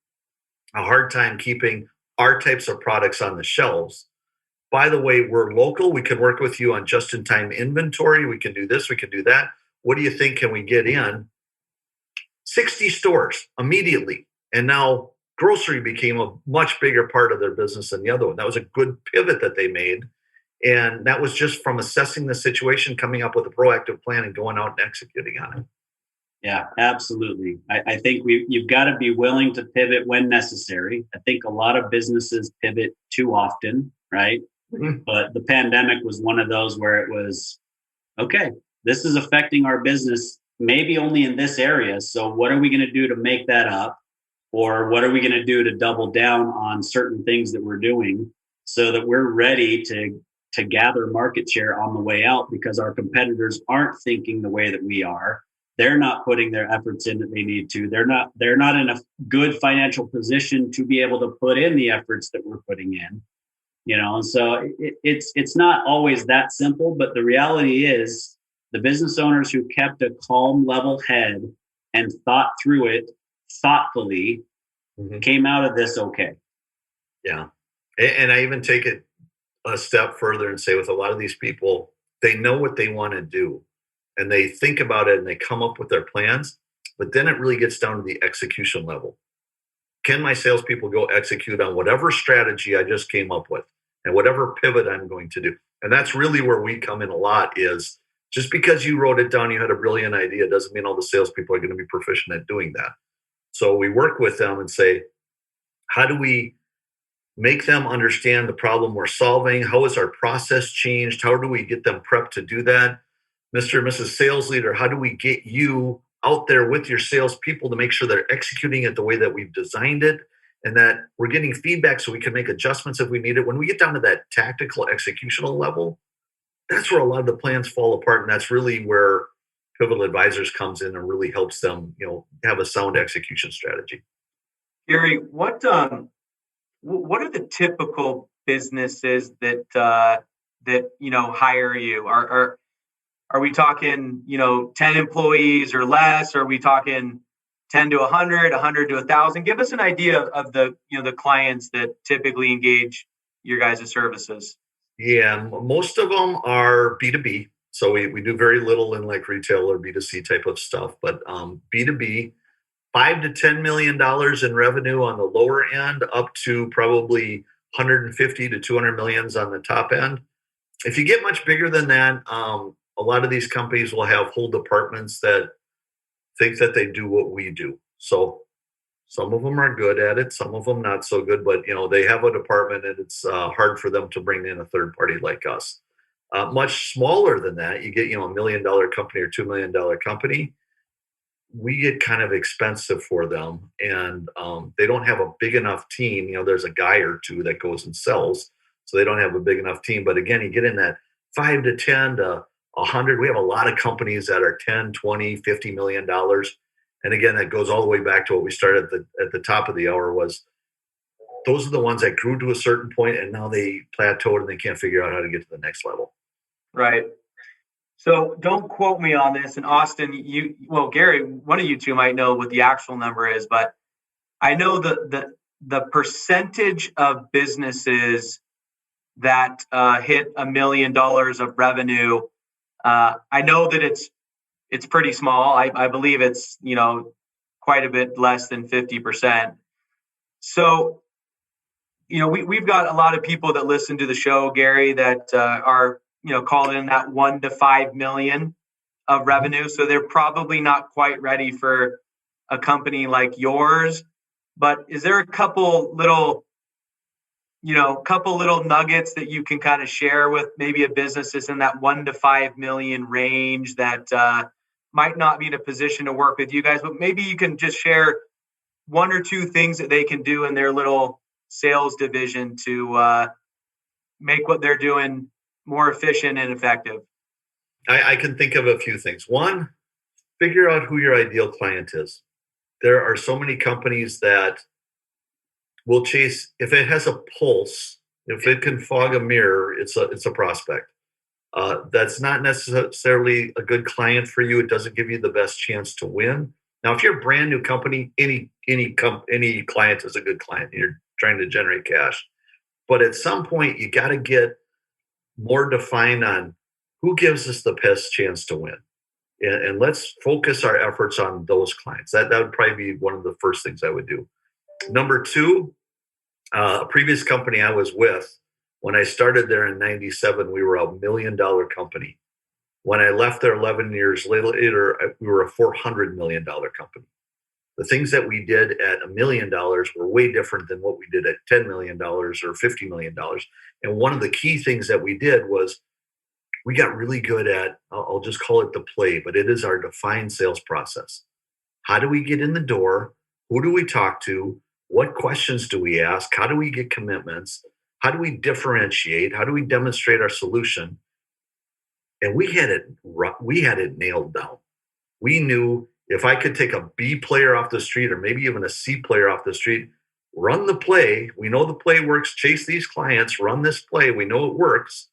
a hard time keeping our types of products on the shelves. By the way, we're local. We can work with you on just-in-time inventory. We can do this, we can do that. What do you think? Can we get in? 60 stores immediately. And now grocery became a much bigger part of their business than the other one. That was a good pivot that they made. And that was just from assessing the situation, coming up with a proactive plan and going out and executing on it. Yeah, absolutely. I think you've got to be willing to pivot when necessary. I think a lot of businesses pivot too often, right? Mm-hmm. But the pandemic was one of those where it was, okay, this is affecting our business, maybe only in this area. So what are we going to do to make that up? Or what are we going to do to double down on certain things that we're doing so that we're ready to gather market share on the way out, because our competitors aren't thinking the way that we are. They're not putting their efforts in that they need to. They're not in a good financial position to be able to put in the efforts that we're putting in. And so it's not always that simple, but the reality is the business owners who kept a calm, level head and thought through it thoughtfully came out of this okay. Yeah. And I even take it a step further and say, with a lot of these people, they know what they want to do and they think about it and they come up with their plans, but then it really gets down to the execution level. Can my salespeople go execute on whatever strategy I just came up with and whatever pivot I'm going to do? And that's really where we come in a lot. Is just because you wrote it down, you had a brilliant idea, doesn't mean all the salespeople are going to be proficient at doing that. So we work with them and say, how do we make them understand the problem we're solving? How has our process changed? How do we get them prepped to do that? Mr. and Mrs. Sales Leader, how do we get you out there with your salespeople to make sure they're executing it the way that we've designed it and that we're getting feedback so we can make adjustments if we need it? When we get down to that tactical executional level, that's where a lot of the plans fall apart. And that's really where Pivotal Advisors comes in and really helps them, have a sound execution strategy. Gary, what are the typical businesses that hire you? Are we talking 10 employees or less? Or are we talking 10 to 100, 100 to 1,000? Give us an idea of the clients that typically engage your guys' services. Yeah, most of them are B2B. So we do very little in like retail or B2C type of stuff, but B2B, $5 to $10 million in revenue on the lower end, up to probably 150 to 200 millions on the top end. If you get much bigger than that, a lot of these companies will have whole departments that think that they do what we do. So some of them are good at it, some of them not so good, but they have a department and it's hard for them to bring in a third party like us. Much smaller than that, you get $1 million company or $2 million company, we get kind of expensive for them, and they don't have a big enough team. There's a guy or two that goes and sells, so they don't have a big enough team. But again, you get in that 5 to 10 to 100. We have a lot of companies that are 10, 20, $50 million. And again, that goes all the way back to what we started at the top of the hour was those are the ones that grew to a certain point and now they plateaued and they can't figure out how to get to the next level. Right. So don't quote me on this. And Austin, Gary, one of you two might know what the actual number is, but I know the percentage of businesses that hit $1 million of revenue. I know that it's pretty small. I believe it's quite a bit less than 50%. So we've got a lot of people that listen to the show, Gary, that are called in that 1 to 5 million. of revenue. So they're probably not quite ready for a company like yours. But is there a couple little nuggets that you can kind of share with maybe a business that's in that 1 to 5 million range that might not be in a position to work with you guys, but maybe you can just share one or two things that they can do in their little sales division to make what they're doing more efficient and effective? I can think of a few things. One, figure out who your ideal client is. There are so many companies that will chase, if it has a pulse, if it can fog a mirror, it's a prospect. That's not necessarily a good client for you. It doesn't give you the best chance to win. Now, if you're a brand new company, any client is a good client. You're trying to generate cash. But at some point, you got to get more defined on who gives us the best chance to win. And let's focus our efforts on those clients. That would probably be one of the first things I would do. Number two, a previous company I was with, when I started there in 97, we were $1 million company. When I left there 11 years later, we were a $400 million company. The things that we did at $1 million were way different than what we did at $10 million or $50 million. And one of the key things that we did was we got really good at, I'll just call it the play, but it is our defined sales process. How do we get in the door? Who do we talk to? What questions do we ask? How do we get commitments? How do we differentiate? How do we demonstrate our solution? And we had it nailed down. We knew if I could take a B player off the street or maybe even a C player off the street, run the play. We know the play works. Chase these clients, run this play. We know it works.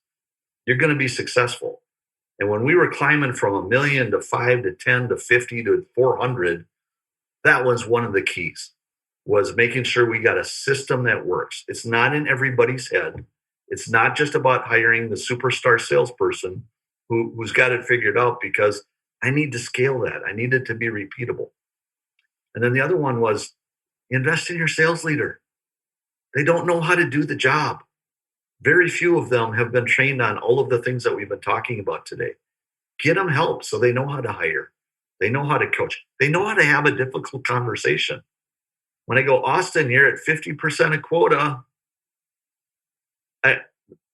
You're going to be successful. And when we were climbing from 1 million to 5 to 10 to 50 to 400, that was one of the keys, was making sure we got a system that works. It's not in everybody's head. It's not just about hiring the superstar salesperson who's got it figured out, because I need to scale that. I need it to be repeatable. And then the other one was invest in your sales leader. They don't know how to do the job. Very few of them have been trained on all of the things that we've been talking about today. Get them help so they know how to hire. They know how to coach. They know how to have a difficult conversation. When I go, Austin, you're at 50% of quota,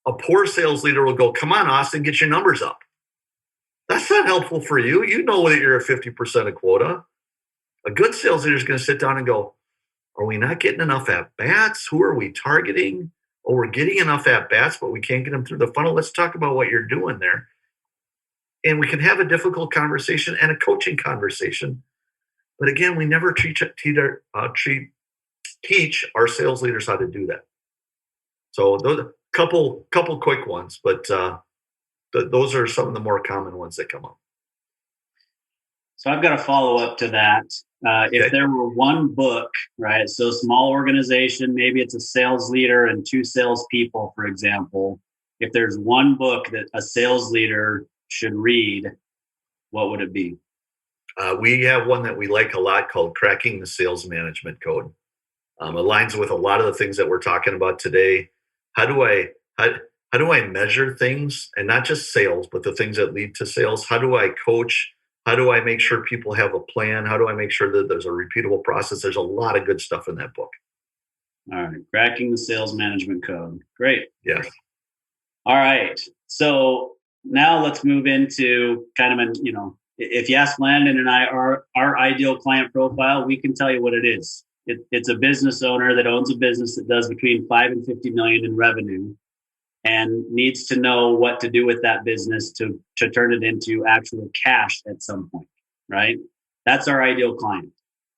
a poor sales leader will go, come on, Austin, get your numbers up. That's not helpful for you. You know that you're at 50% of quota. A good sales leader is going to sit down and go, are we not getting enough at-bats? Who are we targeting? Oh, we're getting enough at-bats, but we can't get them through the funnel. Let's talk about what you're doing there. And we can have a difficult conversation and a coaching conversation. But again, we never teach our sales leaders how to do that. So those couple quick ones, but those are some of the more common ones that come up. So I've got a follow-up to that. If there were one book, right? So small organization, maybe it's a sales leader and 2 salespeople, for example. If there's one book that a sales leader should read, what would it be? We have one that we like a lot called Cracking the Sales Management Code. Aligns with a lot of the things that we're talking about today. How do I measure things, and not just sales, but the things that lead to sales? How do I coach? How do I make sure people have a plan? How do I make sure that there's a repeatable process? There's a lot of good stuff in that book. All right. Cracking the Sales Management Code. Great. Yes. All right. So now let's move into kind of if you ask Landon and I our ideal client profile, we can tell you what it is. It's a business owner that owns a business that does between 5 and 50 million in revenue and needs to know what to do with that business to turn it into actual cash at some point, right? That's our ideal client.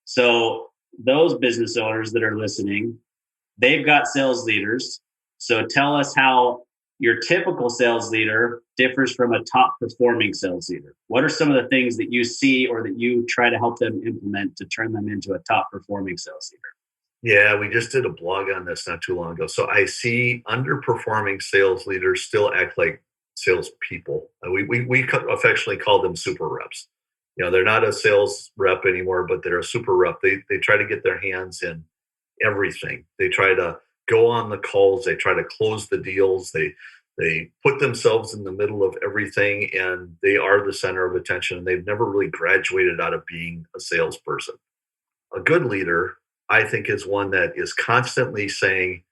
So those business owners that are listening, they've got sales leaders. So tell us how your typical sales leader differs from a top performing sales leader. What are some of the things that you see or that you try to help them implement to turn them into a top performing sales leader? Yeah, we just did a blog on this not too long ago. So I see underperforming sales leaders still act like salespeople. We affectionately call them super reps. They're not a sales rep anymore, but they're a super rep. They try to get their hands in everything. They try to go on the calls. They try to close the deals. They They put themselves in the middle of everything, and they are the center of attention. And they've never really graduated out of being a salesperson. A good leader, I think, is one that is constantly saying,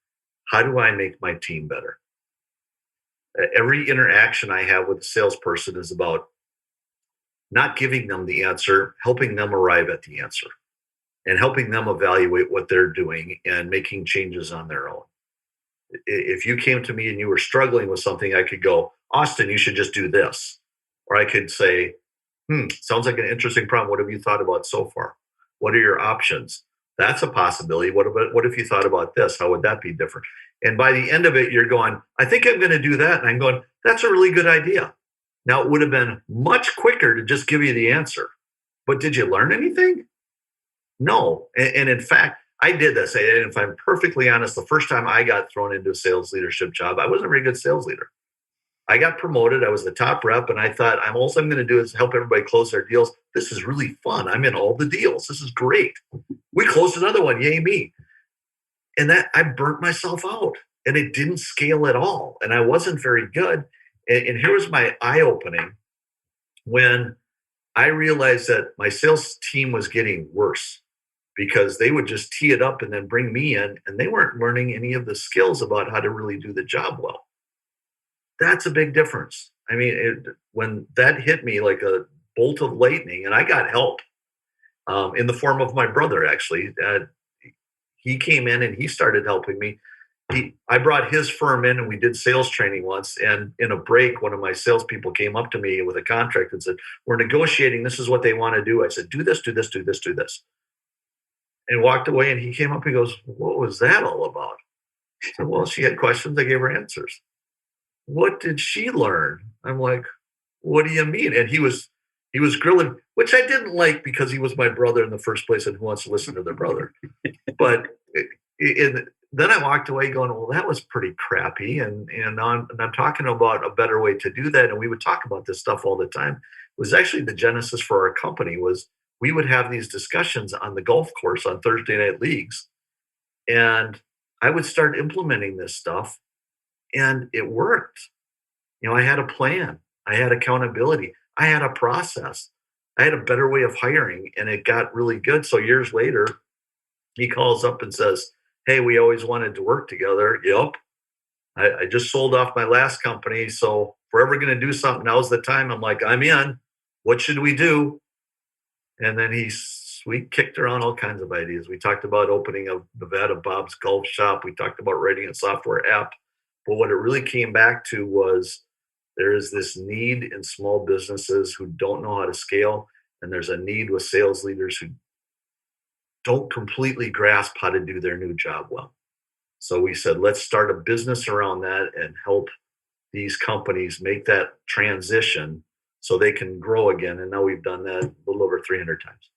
how do I make my team better? Every interaction I have with a salesperson is about not giving them the answer, helping them arrive at the answer, and helping them evaluate what they're doing and making changes on their own. If you came to me and you were struggling with something, I could go, Austin, you should just do this. Or I could say, sounds like an interesting problem. What have you thought about so far? What are your options? That's a possibility. What if you thought about this? How would that be different? And by the end of it, you're going, I think I'm going to do that. And I'm going, that's a really good idea. Now, it would have been much quicker to just give you the answer. But did you learn anything? No. And in fact, I did this. And if I'm perfectly honest, the first time I got thrown into a sales leadership job, I wasn't a very good sales leader. I got promoted. I was the top rep. And I thought, all I'm going to do is help everybody close their deals. This is really fun. I'm in all the deals. This is great. We closed another one. Yay, me. And that I burnt myself out. And it didn't scale at all. And I wasn't very good. And here was my eye-opening when I realized that my sales team was getting worse because they would just tee it up and then bring me in, and they weren't learning any of the skills about how to really do the job well. That's a big difference. I mean, when that hit me like a bolt of lightning, and I got help in the form of my brother, actually. He came in and he started helping me. I brought his firm in and we did sales training once. And in a break, one of my salespeople came up to me with a contract and said, we're negotiating. This is what they want to do. I said, do this, do this, do this, do this. And walked away. And he came up and goes, what was that all about? I said, well, she had questions. I gave her answers. What did she learn? I'm like, what do you mean? And he was grilling, which I didn't like because he was my brother in the first place, and who wants to listen to their brother? But then I walked away going, well, that was pretty crappy. And I'm talking about a better way to do that. And we would talk about this stuff all the time. It was actually the genesis for our company was we would have these discussions on the golf course on Thursday night leagues. And I would start implementing this stuff, and it worked. I had a plan. I had accountability. I had a process. I had a better way of hiring, and it got really good. So years later, he calls up and says, hey, we always wanted to work together. Yep. I just sold off my last company. So if we're ever going to do something, now's the time. I'm like, I'm in. What should we do? And then we kicked around all kinds of ideas. We talked about opening a Nevada Bob's golf shop. We talked about writing a software app. But what it really came back to was there is this need in small businesses who don't know how to scale. And there's a need with sales leaders who don't completely grasp how to do their new job well. So we said, let's start a business around that and help these companies make that transition so they can grow again. And now we've done that a little over 300 times.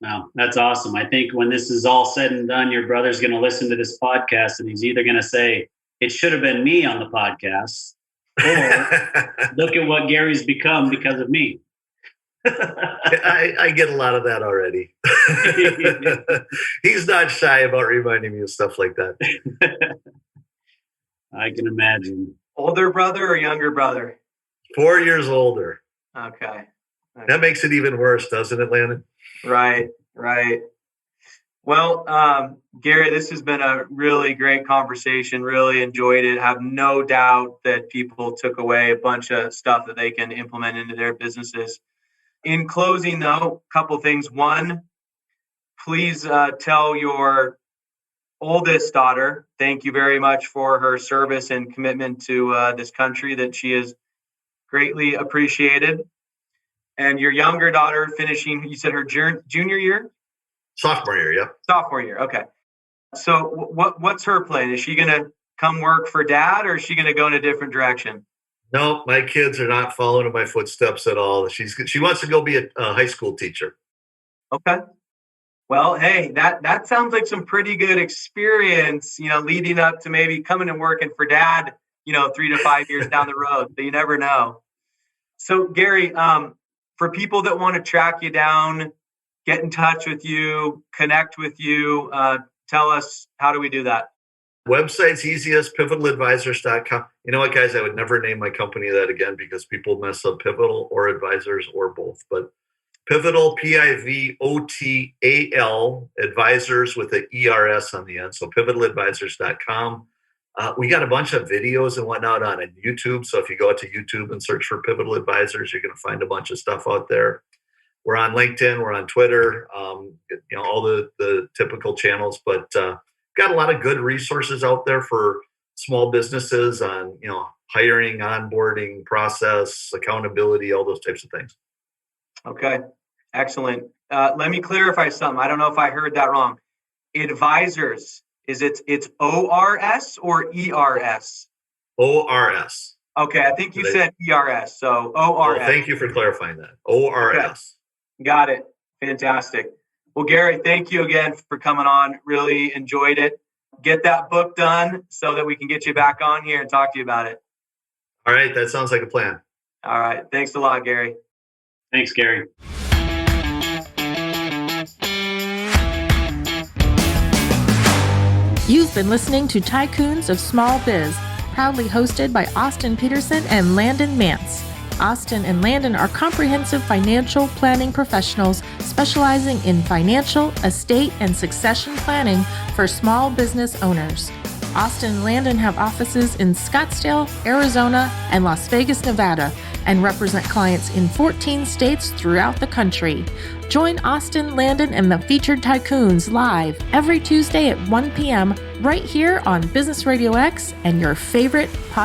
Wow, that's awesome. I think when this is all said and done, your brother's going to listen to this podcast and he's either going to say, it should have been me on the podcast, or look at what Gary's become because of me. I get a lot of that already. He's not shy about reminding me of stuff like that. I can imagine. Older brother or younger brother? 4 years older. Okay. That makes it even worse, doesn't it, Landon? Right. Well, Gary, this has been a really great conversation. Really enjoyed it. Have no doubt that people took away a bunch of stuff that they can implement into their businesses. In closing, though, a couple things. One, please tell your oldest daughter, thank you very much for her service and commitment to this country, that she is greatly appreciated. And your younger daughter finishing, you said her junior year? Sophomore year, yep. Sophomore year, okay. So what's her plan? Is she going to come work for dad, or is she going to go in a different direction? No, my kids are not following in my footsteps at all. She wants to go be a high school teacher. Okay. Well, hey, that sounds like some pretty good experience, leading up to maybe coming and working for dad, 3 to 5 years down the road. So you never know. So Gary, for people that want to track you down, get in touch with you, connect with you, tell us, how do we do that? Website's easiest, pivotadvisors.com. You know what, guys? I would never name my company that again because people mess up Pivotal or Advisors or both. But Pivotal, Pivotal, advisors with an ERS on the end. So pivotadvisors.com. We got a bunch of videos and whatnot on YouTube. So if you go out to YouTube and search for Pivotal Advisors, you're going to find a bunch of stuff out there. We're on LinkedIn, we're on Twitter, all the typical channels, but got a lot of good resources out there for small businesses on, hiring, onboarding, process, accountability, all those types of things. Okay, excellent. Let me clarify something. I don't know if I heard that wrong. Advisors, it's ORS or ERS? ORS. Okay, I think you said ERS, so ORS. Oh, thank you for clarifying that. ORS. Okay. Got it. Fantastic. Well, Gary, thank you again for coming on. Really enjoyed it. Get that book done so that we can get you back on here and talk to you about it. All right. That sounds like a plan. All right. Thanks a lot, Gary. Thanks, Gary. You've been listening to Tycoons of Small Biz, proudly hosted by Austin Peterson and Landon Mance. Austin and Landon are comprehensive financial planning professionals specializing in financial, estate, and succession planning for small business owners. Austin and Landon have offices in Scottsdale, Arizona, and Las Vegas, Nevada, and represent clients in 14 states throughout the country. Join Austin, Landon, and the featured Tycoons live every Tuesday at 1 p.m. right here on Business RadioX and your favorite podcast.